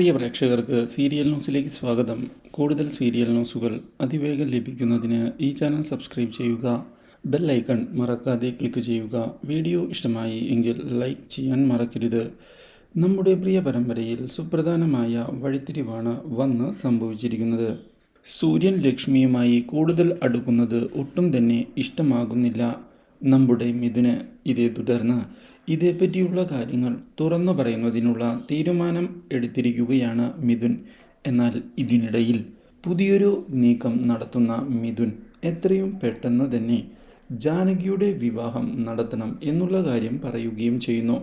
പ്രിയ പ്രേക്ഷകർക്ക് സീരിയൽ ന്യൂസിലേക്ക് സ്വാഗതം. കൂടുതൽ സീരിയൽ ന്യൂസുകൾ അതിവേഗം ലഭിക്കുന്നതിന് ഈ ചാനൽ സബ്സ്ക്രൈബ് ചെയ്യുക. ബെൽ ഐക്കൺ മറക്കാതെ ക്ലിക്ക് ചെയ്യുക. വീഡിയോ ഇഷ്ടമായി എങ്കിൽ ലൈക്ക് ചെയ്യാൻ മറക്കരുത്. നമ്മുടെ പ്രിയ പരമ്പരയിൽ സുപ്രധാനമായ വഴിത്തിരിവാണ് വന്ന് സംഭവിച്ചിരിക്കുന്നത്. സൂര്യൻ ലക്ഷ്മിയുമായി കൂടുതൽ അടുക്കുന്നത് ഒട്ടും തന്നെ ഇഷ്ടമാകുന്നില്ല നമ്മുടെ മിഥുന്. ഇതേ തുടർന്ന് ഇതേപ്പറ്റിയുള്ള കാര്യങ്ങൾ തുറന്നു പറയുന്നതിനുള്ള തീരുമാനം എടുത്തിരിക്കുകയാണ് മിഥുൻ. എന്നാൽ ഇതിനിടയിൽ പുതിയൊരു നീക്കം നടത്തുന്ന മിഥുൻ എത്രയും പെട്ടെന്ന് തന്നെ ജാനകിയുടെ വിവാഹം നടത്തണം എന്നുള്ള കാര്യം പറയുകയും ചെയ്യുന്നു.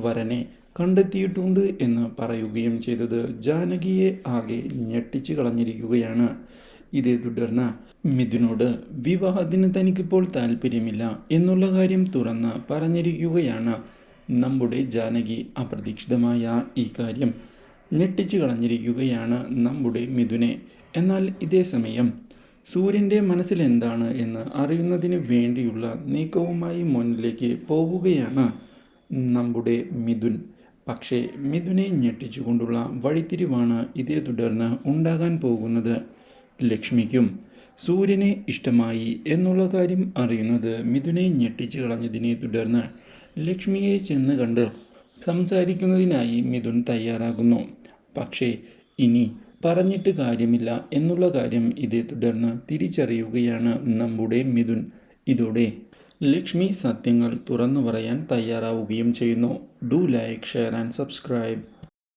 വരനെ കണ്ടെത്തിയിട്ടുണ്ട് എന്ന് പറയുകയും ചെയ്തത് ജാനകിയെ ആകെ ഞെട്ടിച്ചു കളഞ്ഞിരിക്കുകയാണ്. ഇതേ തുടർന്ന് മിഥുനോട് വിവാഹത്തിന് തനിക്കിപ്പോൾ താല്പര്യമില്ല എന്നുള്ള കാര്യം തുറന്ന് പറഞ്ഞിരിക്കുകയാണ് നമ്മുടെ ജാനകി. അപ്രതീക്ഷിതമായ ഈ കാര്യം ഞെട്ടിച്ചു കളഞ്ഞിരിക്കുകയാണ് നമ്മുടെ മിഥുനെ. എന്നാൽ ഇതേ സമയം സൂര്യൻ്റെ മനസ്സിൽ എന്താണ് എന്ന് അറിയുന്നതിന് വേണ്ടിയുള്ള നീക്കവുമായി മുന്നിലേക്ക് പോവുകയാണ് നമ്മുടെ മിഥുൻ. പക്ഷേ മിഥുനെ ഞെട്ടിച്ചുകൊണ്ടുള്ള വഴിത്തിരിവാണ് ഇതേ തുടർന്ന് ഉണ്ടാകാൻ പോകുന്നത്. ലക്ഷ്മിക്കും സൂര്യനെ ഇഷ്ടമായി എന്നുള്ള കാര്യം അറിയുന്നത് മിഥുനെ ഞെട്ടിച്ചു കളഞ്ഞതിനെ തുടർന്ന് ലക്ഷ്മിയെ ചെന്ന് കണ്ട് സംസാരിക്കുന്നതിനായി മിഥുൻ തയ്യാറാകുന്നു. പക്ഷേ ഇനി പറഞ്ഞിട്ട് കാര്യമില്ല എന്നുള്ള കാര്യം ഇതേ തുടർന്ന് തിരിച്ചറിയുകയാണ് നമ്മുടെ മിഥുൻ. ഇതോടെ ലക്ഷ്മി സത്യങ്ങൾ തുറന്നു പറയാൻ തയ്യാറാവുകയും ചെയ്യുന്നു. Do like, share and subscribe.